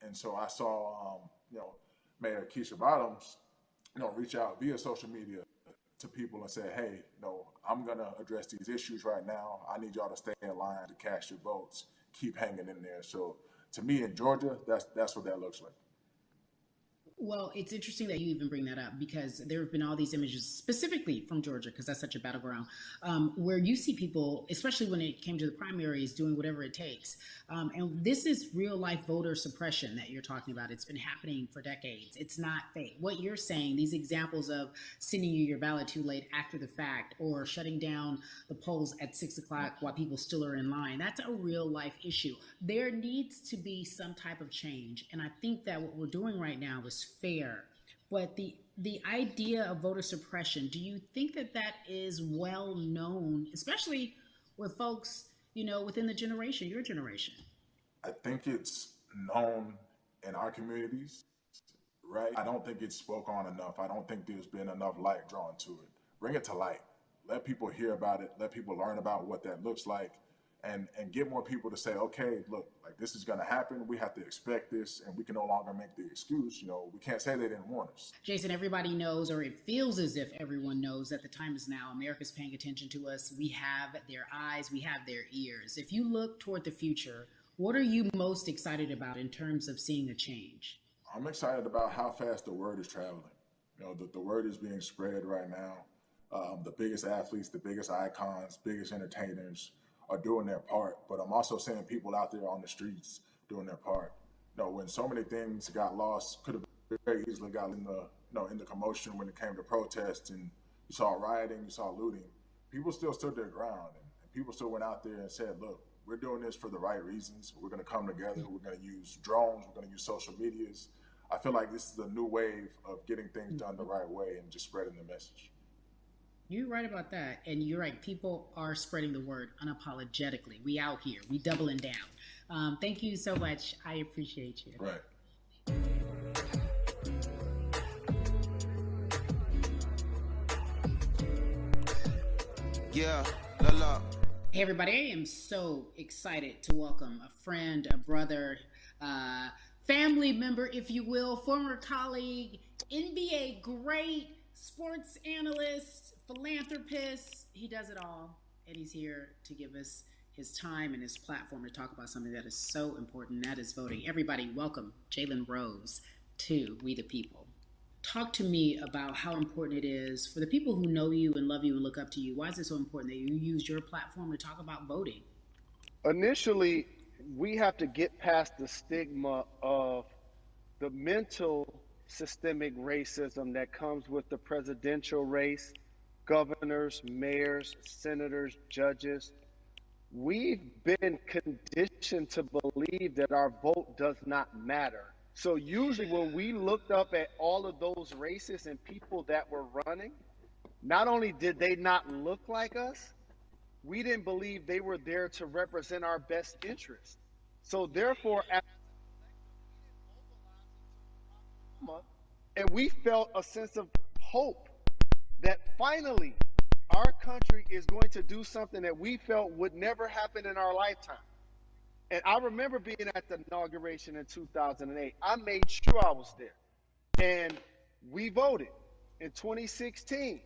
And so I saw Mayor Keisha Bottoms reach out via social media to people and say, hey, I'm gonna address these issues right now. I need y'all to stay in line to cast your votes. Keep hanging in there. So to me in Georgia, that's what that looks like. Well, it's interesting that you even bring that up because there have been all these images specifically from Georgia, because that's such a battleground, where you see people, especially when it came to the primaries, doing whatever it takes. And this is real life voter suppression that you're talking about. It's been happening for decades. It's not fake. What you're saying, these examples of sending you your ballot too late after the fact or shutting down the polls at 6 o'clock while people still are in line, that's a real life issue. There needs to be some type of change. And I think that what we're doing right now is fair. But the idea of voter suppression, do you think that that is well known, especially with folks, within the generation, your generation? I think it's known in our communities, right? I don't think it's spoke on enough. I don't think there's been enough light drawn to it. Bring it to light. Let people hear about it. Let people learn about what that looks like, and get more people to say, okay, look, like this is going to happen. We have to expect this, and we can no longer make the excuse. We can't say they didn't warn us. Jason, everybody knows, or it feels as if everyone knows, that the time is now. America's paying attention to us. We have their eyes, we have their ears. If you look toward the future, what are you most excited about in terms of seeing a change? I'm excited about how fast the word is traveling. The word is being spread right now. The biggest athletes, the biggest icons, biggest entertainers are doing their part. But I'm also seeing people out there on the streets doing their part. When so many things got lost, could have very easily got in the commotion when it came to protests, and you saw rioting, you saw looting. People still stood their ground, and people still went out there and said, look, we're doing this for the right reasons. We're going to come together. We're going to use drones. We're going to use social medias. I feel like this is a new wave of getting things done the right way and just spreading the message. You're right about that. And you're right. People are spreading the word unapologetically. We out here. We doubling down. Thank you so much. I appreciate you. Right. Yeah, la la. Hey, everybody. I am so excited to welcome a friend, a brother, family member, if you will, former colleague, NBA great, sports analyst, philanthropist. He does it all. And he's here to give us his time and his platform to talk about something that is so important, and that is voting. Everybody, welcome Jalen Rose to We the People. Talk to me about how important it is for the people who know you and love you and look up to you. Why is it so important that you use your platform to talk about voting? Initially, we have to get past the stigma of the mental systemic racism that comes with the presidential race, governors, mayors, senators, judges. We've been conditioned to believe that our vote does not matter. So usually when we looked up at all of those races and people that were running, not only did they not look like us, we didn't believe they were there to represent our best interests. So therefore, and we felt a sense of hope that finally our country is going to do something that we felt would never happen in our lifetime. And I remember being at the inauguration in 2008. I made sure I was there. And we voted in 2016.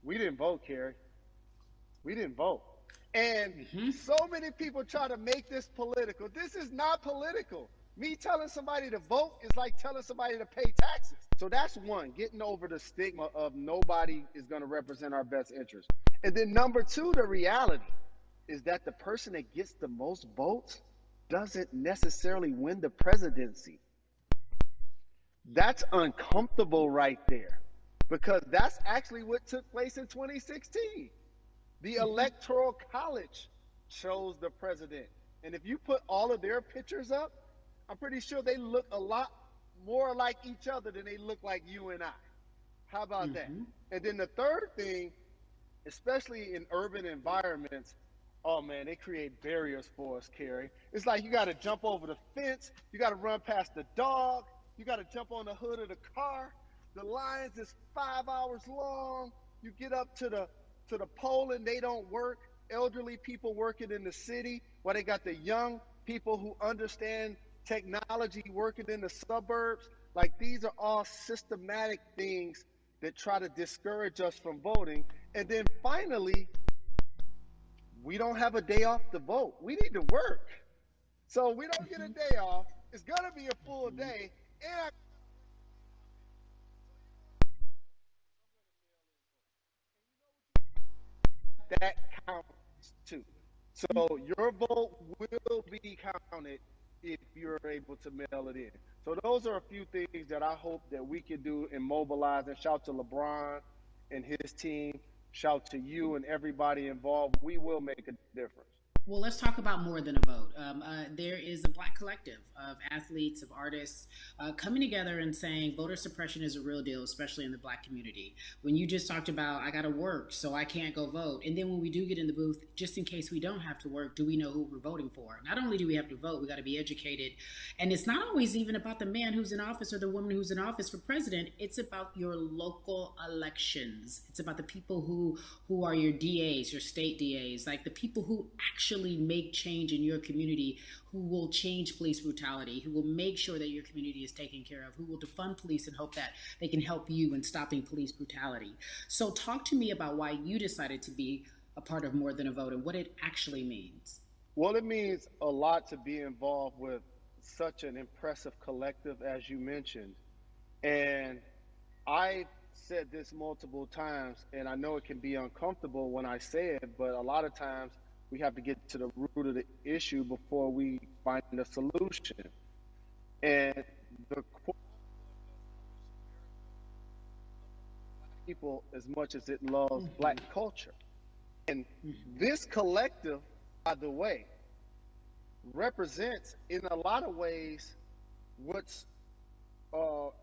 We didn't vote, Carrie. We didn't vote. And so many people try to make this political. This is not political. Me telling somebody to vote is like telling somebody to pay taxes. So that's one, getting over the stigma of nobody is going to represent our best interest. And then number two, the reality is that the person that gets the most votes doesn't necessarily win the presidency. That's uncomfortable right there, because that's actually what took place in 2016. The Electoral College chose the president. And if you put all of their pictures up, I'm pretty sure they look a lot more like each other than they look like you and I. How about that? And then the third thing, especially in urban environments, oh man, they create barriers for us, Carrie. It's like you got to jump over the fence, you got to run past the dog, you got to jump on the hood of the car. The lines is 5 hours long. You get up to the poll and they don't work. elderly people working in the city, why they got the young people who understand technology working in the suburbs. Like these are all systematic things that try to discourage us from voting. And then finally, we don't have a day off to vote. We need to work. So we don't get a day off. It's going to be a full day. And that counts too. So your vote will be counted if you're able to mail it in. So those are a few things that I hope that we can do and mobilize. And shout to LeBron and his team. Shout to you and everybody involved. We will make a difference. Well, let's talk about more than a vote. There is a black collective of athletes, of artists coming together and saying voter suppression is a real deal, especially in the black community. When you just talked about, I got to work, so I can't go vote. And then when we do get in the booth, just in case we don't have to work, do we know who we're voting for? Not only do we have to vote, we got to be educated. And it's not always even about the man who's in office or the woman who's in office for president. It's about your local elections. It's about the people who are your DAs, your state DAs, like the people who actually make change in your community, who will change police brutality, who will make sure that your community is taken care of, who will defund police and hope that they can help you in stopping police brutality. So talk to me about why you decided to be a part of More Than a Vote and what it actually means. Well, it means a lot to be involved with such an impressive collective, as you mentioned. And I said this multiple times, and I know it can be uncomfortable when I say it, but a lot of times we have to get to the root of the issue before we find a solution. And the people as much as it loves black culture. And this collective, by the way, represents in a lot of ways what's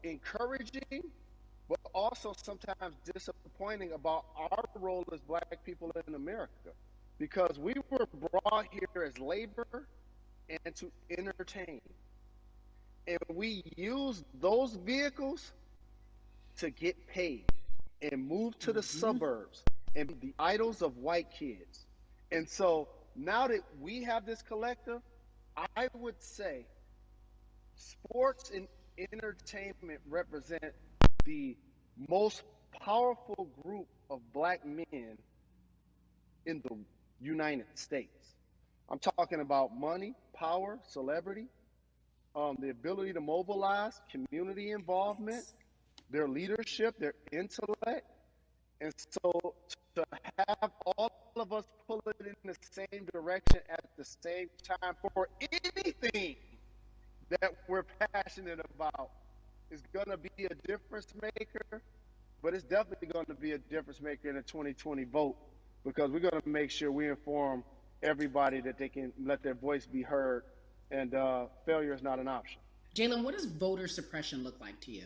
encouraging, but also sometimes disappointing about our role as black people in America. Because we were brought here as labor and to entertain. And we use those vehicles to get paid and move to the suburbs and be the idols of white kids. And so now that we have this collective, I would say sports and entertainment represent the most powerful group of black men in the United States. I'm talking about money, power, celebrity, the ability to mobilize, community involvement, their leadership, their intellect. And so to have all of us pull it in the same direction at the same time for anything that we're passionate about is going to be a difference maker, but it's definitely going to be a difference maker in the 2020 vote, because we're going to make sure we inform everybody that they can let their voice be heard, and failure is not an option. Jalen, what does voter suppression look like to you?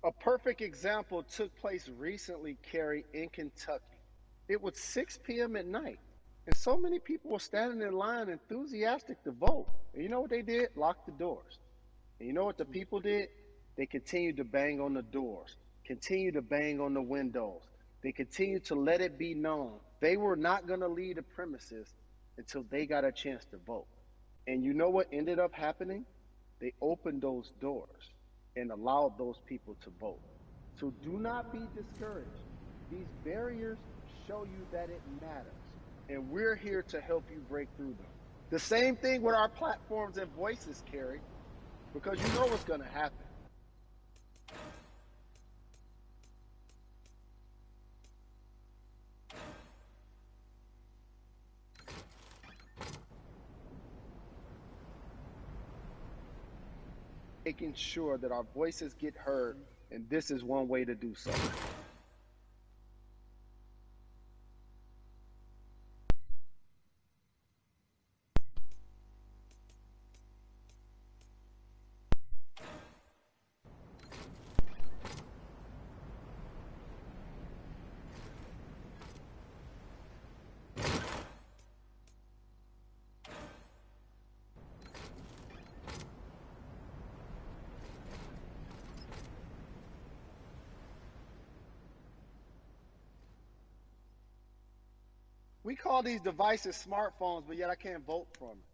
A perfect example took place recently, Carrie, in Kentucky. It was 6 p.m. at night, and so many people were standing in line enthusiastic to vote. And you know what they did? Locked the doors. And you know what the people did? They continued to bang on the doors, continued to bang on the windows. They continued to let it be known they were not going to leave the premises until they got a chance to vote. And you know what ended up happening? They opened those doors and allowed those people to vote. So do not be discouraged. These barriers show you that it matters. And we're here to help you break through them. The same thing with our platforms and voices, Carrie, because you know what's going to happen. Making sure that our voices get heard, and this is one way to do so. We call these devices smartphones, but yet I can't vote from it.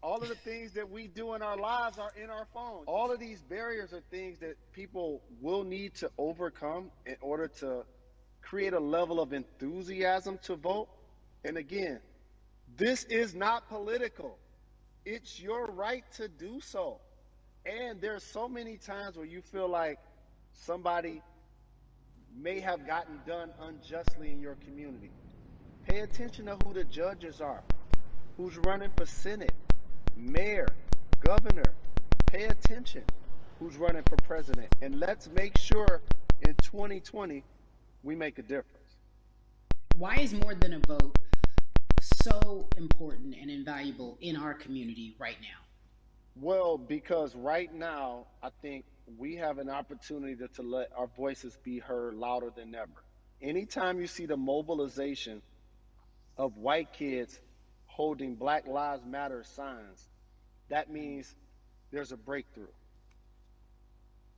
All of the things that we do in our lives are in our phones. All of these barriers are things that people will need to overcome in order to create a level of enthusiasm to vote. And again, this is not political. It's your right to do so. And there's so many times where you feel like somebody may have gotten done unjustly in your community. Pay attention to who the judges are, who's running for Senate, mayor, governor. Pay attention who's running for president. And let's make sure in 2020 we make a difference. Why is More Than a Vote so important and invaluable in our community right now? Well, because right now, I think we have an opportunity to let our voices be heard louder than ever. Anytime you see the mobilization of white kids holding Black Lives Matter signs, that means there's a breakthrough.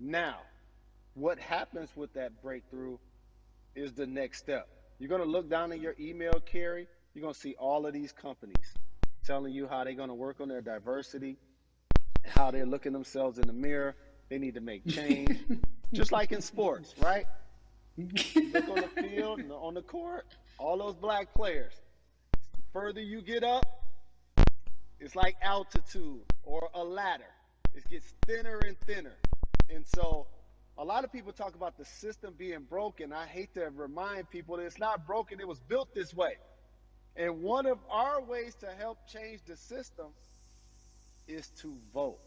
Now, what happens with that breakthrough is the next step. You're going to look down in your email, Carrie. You're going to see all of these companies telling you how they're going to work on their diversity, how they're looking themselves in the mirror. They need to make change. Just like in sports, right? Look on the field, on the court, all those black players. Further you get up, it's like altitude or a ladder. It gets thinner and thinner. And so a lot of people talk about the system being broken. I hate to remind people that it's not broken. It was built this way. And one of our ways to help change the system is to vote.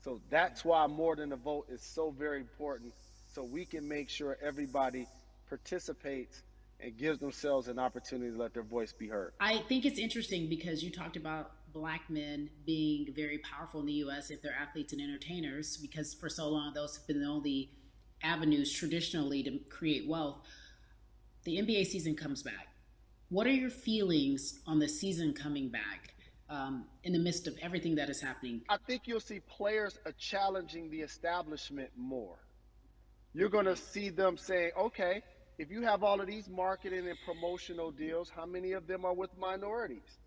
So that's why More Than a Vote is so very important, so we can make sure everybody participates and gives themselves an opportunity to let their voice be heard. I think it's interesting because you talked about Black men being very powerful in the U.S. if they're athletes and entertainers, because for so long those have been the only avenues traditionally to create wealth. The NBA season comes back. What are your feelings on the season coming back in the midst of everything that is happening? I think you'll see players challenging the establishment more. You're going to see them saying, okay, if you have all of these marketing and promotional deals, how many of them are with minorities?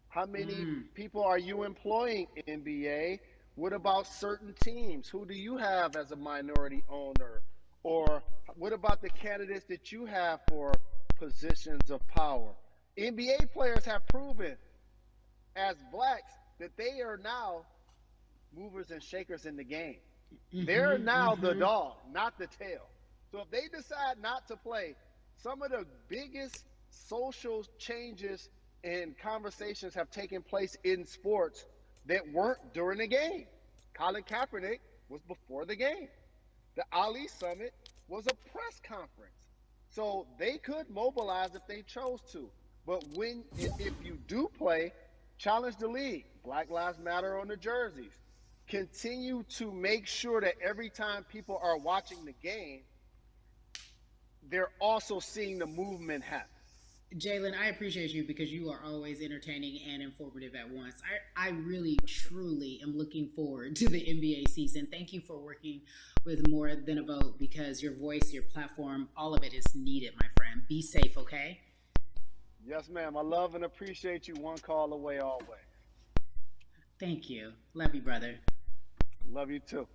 How many people are you employing in NBA? What about certain teams? Who do you have as a minority owner? Or what about the candidates that you have for positions of power? NBA players have proven as blacks that they are now movers and shakers in the game. They're now the dog, not the tail. So if they decide not to play, some of the biggest social changes and conversations have taken place in sports that weren't during the game. Colin Kaepernick was before the game. The Ali Summit was a press conference. So they could mobilize if they chose to. But if you do play, challenge the league. Black Lives Matter on the jerseys. Continue to make sure that every time people are watching the game, they're also seeing the movement happen. Jalen, I appreciate you because you are always entertaining and informative at once. I really, truly am looking forward to the NBA season. Thank you for working with More Than a Vote because your voice, your platform, all of it is needed, my friend. Be safe, okay? Yes, ma'am. I love and appreciate you. One call away always. Thank you. Love you, brother. Love you too.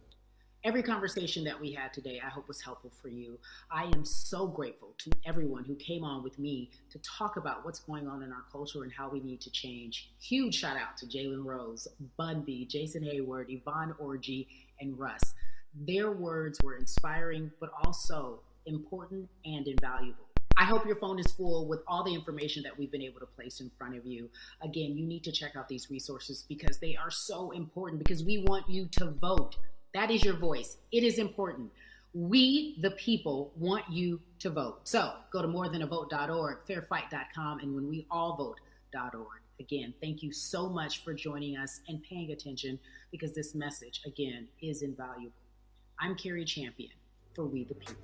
Every conversation that we had today, I hope was helpful for you. I am so grateful to everyone who came on with me to talk about what's going on in our culture and how we need to change. Huge shout out to Jalen Rose, Bun B, Jason Hayward, Yvonne Orji, and Russ. Their words were inspiring, but also important and invaluable. I hope your phone is full with all the information that we've been able to place in front of you. Again, you need to check out these resources because they are so important because we want you to vote. That is your voice. It is important. We, the people, want you to vote. So go to morethanavote.org, fairfight.com, and whenweallvote.org. Again, thank you so much for joining us and paying attention because this message, again, is invaluable. I'm Carrie Champion for We the People.